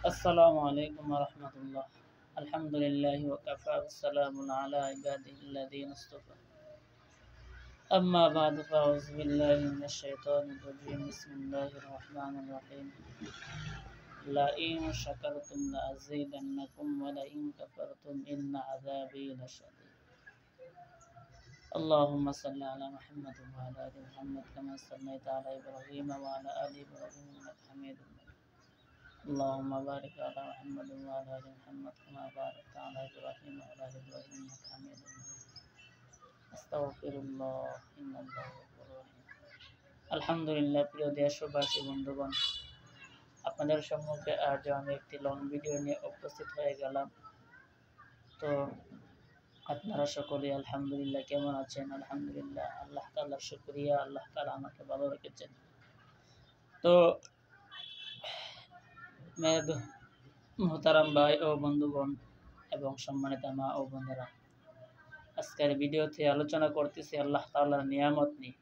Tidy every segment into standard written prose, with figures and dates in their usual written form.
আসসালামু আলাইকুম ওয়া রাহমাতুল্লাহ। আলহামদুলিল্লাহি ওয়া কাফা ওয়া সালামুন আলা ইবাদিহিল্লাযীনা ইসতাফা। আম্মা বা'দু ফাআউযু বিল্লাহি মিনাশ শাইতানির রাজীম। বিসমিল্লাহির রাহমানির রাহিম। লা ইন শাকারতুম লা আযীদান্নাকুম ওয়া লা ইন কাফারতুম ইন্না আযাবী লাশাদীদ। আল্লাহুম্মা সাল্লি আলা মুহাম্মাদ ওয়া আলা আলি মুহাম্মাদ কামা সাল্লাইতা আলা ইব্রাহিম ওয়া আলা আলি ইব্রাহিম ইন্নাকা হামিদুম মাজিদ। اللهم بارك على محمد وعلى ال محمد كما باركت على ابراهيم وعلى ال ابراهيم انك حميد مجيد استغفر الله ان الله غفور رحيم। আলহামদুলিল্লাহ, প্রিয় দেশবাসী বন্ধুগণ, আপনাদের সম্মুখে আজ আমি একটি লং ভিডিও নিয়ে উপস্থিত হয়ে গেলাম। তো আপনারা সকলে আলহামদুলিল্লাহ কেমন আছেন? আলহামদুলিল্লাহ, আল্লাহ তাআলার শুকরিয়া, আল্লাহ তাআলা আমাকে ভালো রেখেছেন। তো মোহতারাম ভাই ও বন্ধুগণ এবং সম্মানিত মা ও বোনেরা, আজকের ভিডিওতে আলোচনা করতেছি আল্লাহ তাআলার নিয়ামত নিয়ে।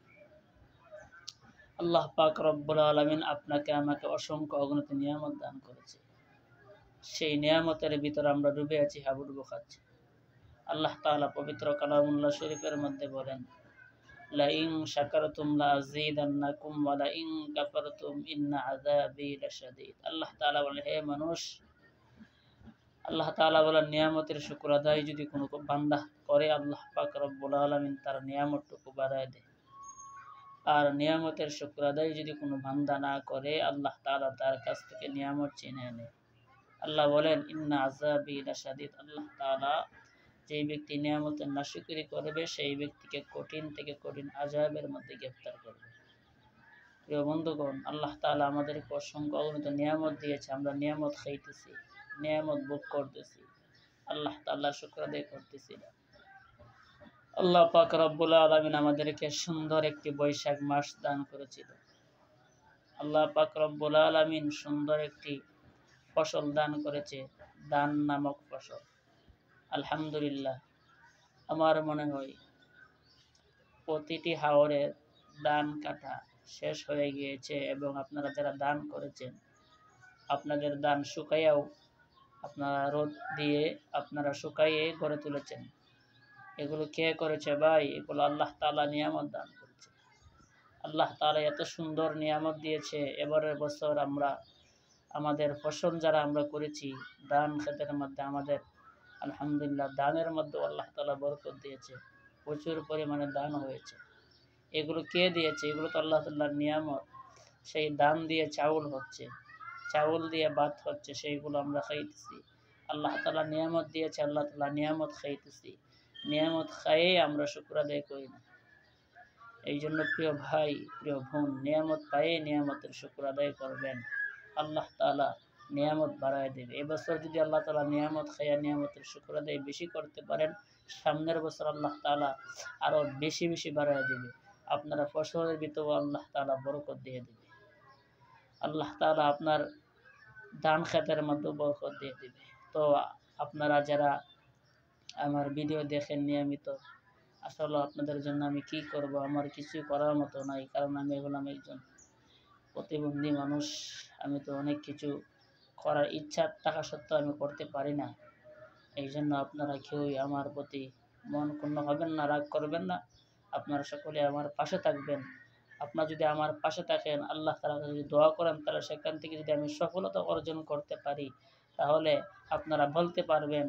আল্লাহ পাক রব্বুল আলামিন আপনাকে আমাকে অসংখ্য অগণিত নিয়ামত দান করেছে। সেই নিয়ামতের ভিতরে আমরা ডুবে আছি, হাবুডুবু খাচ্ছি। আল্লাহ তাআলা পবিত্র কালামুল্লাহ শরীফের মধ্যে বলেন, লা ইন শাকারতুম লা আযীদান্নাকুম ওয়া লা ইন কাফারতুম ইন্না আযাবী লাশাদীদ। আল্লাহ তাআলা বলেন, হে মানুষ, আল্লাহ তাআলা বলেন, নিয়ামতের শুকর আদায় যদি কোনো বান্দা করে, আল্লাহ পাক রব্বুল আলামিন তার নিয়ামতটুকু বাড়ায় দেয়। আর নিয়ামতের শুকর আদায় যদি কোনো বান্দা না করে, আল্লাহ তাআলা তার কাছ থেকে নিয়ামত ছিনিয়ে নেয়। আল্লাহ বলেন, ইন্না আযাবী লাশাদীদ। আল্লাহ তাআলা যেই ব্যক্তি নিয়ামতের নাশকরি করবে, সেই ব্যক্তিকে কঠিন থেকে কঠিন আযাবের মধ্যে গ্রেফতার করবে। প্রিয় বন্ধুগণ, আল্লাহ তাআলা আমাদেরকে অসংখ্য অগণিত নিয়ামত দিয়েছে। আমরা নিয়ামত খাইতেছি, নিয়ামত ভোগ করতেছি, আল্লাহ তাআলার শুকর আদায় করতেছি না। আল্লাহ পাক রব্বুল আলামিন আমাদেরকে সুন্দর একটি বৈশাখ মাস দান করেছিল। আল্লাহ পাক রব্বুল আলামিন সুন্দর একটি ফসল দান করেছে, ধান নামক ফসল। আলহামদুলিল্লাহ, আমার মনে হয় প্রতিটি হাওরের ধান কাটা শেষ হয়ে গিয়েছে এবং আপনারা যারা দান করেছেন, আপনাদের ধান শুকাইয়াও আপনারা রোদ দিয়ে আপনারা শুকাইয়ে গড়ে তুলেছেন। এগুলো কে করেছে ভাই? এগুলো আল্লাহ তাআলা নিয়ামত দান করেছে। আল্লাহ তাআলা এত সুন্দর নিয়ামত দিয়েছে। এবারের বছর আমরা আমাদের ফসল যারা আমরা করেছি, ধান ক্ষেতের মধ্যে আমাদের আলহামদুলিল্লাহ ধানের মধ্যে আল্লাহ তাআলা বরকত দিয়েছে, প্রচুর পরিমাণে ধান হয়েছে। এগুলো কে দিয়েছে? এগুলো তো আল্লাহ তাআলার নিয়ামত। সেই ধান দিয়ে চাউল হচ্ছে, চাউল দিয়ে ভাত হচ্ছে, সেইগুলো আমরা খাইতেছি। আল্লাহ তাআলা নিয়ামত দিয়েছে, আল্লাহ তাআলা নিয়ামত খাইতেছি। নিয়ামত খাইয়ে আমরা শুকর আদায় করি না। এই জন্য প্রিয় ভাই, প্রিয় বোন, নিয়ামত পাইয়ে নিয়ামতের শুকর আদায় করবেন। আল্লাহ তাআলা নিয়ামত বাড়ায় দেবে। এবছর যদি আল্লাহ তাআলা নিয়ামত খাইয়া নিয়ামতের শুকর আদায় বেশি করতে পারেন, সামনের বছর আল্লাহ তাআলা আরো বেশি বেশি বাড়ায় দেবে। আপনারা ফসলের ভিতরেও আল্লাহ তাআলা বরকত দিয়ে দেবে। আল্লাহ তাআলা আপনার ধান ক্ষেতের মধ্যে বরকত দিয়ে দেবে। তো আপনারা যারা আমার ভিডিও দেখেন নিয়মিত, আসলে আপনাদের জন্য আমি কি করব, আমার কিছুই করার মতো নাই। কারণ আমি হলাম একজন প্রতিবন্ধী মানুষ। আমি তো অনেক কিছু করার ইচ্ছা থাকা সত্ত্বেও আমি করতে পারি না। এই জন্য আপনারা কেউই আমার প্রতি মন ক্ষুণ্ণ হবেন না, রাগ করবেন না। আপনারা সকলে আমার পাশে থাকবেন। আপনারা যদি আমার পাশে থাকেন, আল্লাহ তাআলা যদি দোয়া করেন, তাহলে সেখান থেকে যদি আমি সফলতা অর্জন করতে পারি, তাহলে আপনারা বলতে পারবেন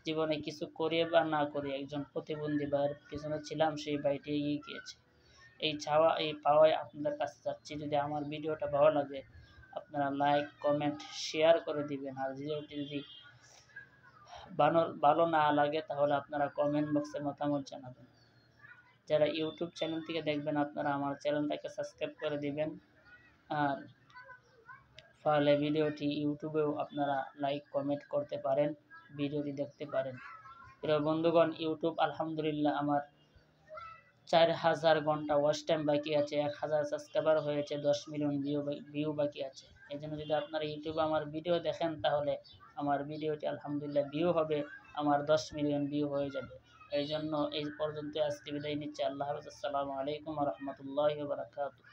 জীবনে কিছু করে বা না করে একজন প্রতিবন্ধী ভাইয়ের পিছনে ছিলাম, সেই ভাইটি এগিয়ে গিয়েছে। এই চাওয়া, এই পাওয়ায় আপনাদের কাছে যাচ্ছি। যদি আমার ভিডিওটা ভালো লাগে, আপনারা লাইক, কমেন্ট, শেয়ার করে দিবেন। আর ভিডিওটি যদি ভালো না লাগে, তাহলে আপনারা কমেন্ট বক্সে মতামত জানাবেন। যারা ইউটিউব চ্যানেল থেকে দেখবেন, আপনারা আমার চ্যানেলটাকে সাবস্ক্রাইব করে দিবেন। আর ফলে ভিডিওটি ইউটিউবেও আপনারা লাইক, কমেন্ট করতে পারেন, ভিডিওটি দেখতে পারেন। প্রিয় বন্ধুগণ, ইউটিউব আলহামদুলিল্লাহ আমার 4000 ঘন্টা ওয়াচ টাইম বাকি আছে, 1000 সাবস্ক্রাইবার হয়েছে, 10 মিলিয়ন ভিউ বাকি আছে। এই জন্য যদি আপনারা ইউটিউবে আমার ভিডিও দেখেন, তাহলে আমার ভিডিওটি আলহামদুলিল্লাহ ভিউ হবে, আমার 10 মিলিয়ন ভিউ হয়ে যাবে। এই জন্য এই পর্যন্ত আজকে বিদায় নিচ্ছি। আল্লাহ হাফেজ। আসসালামু আলাইকুম ওয়া রাহমাতুল্লাহি ওয়া বারাকাতুহু।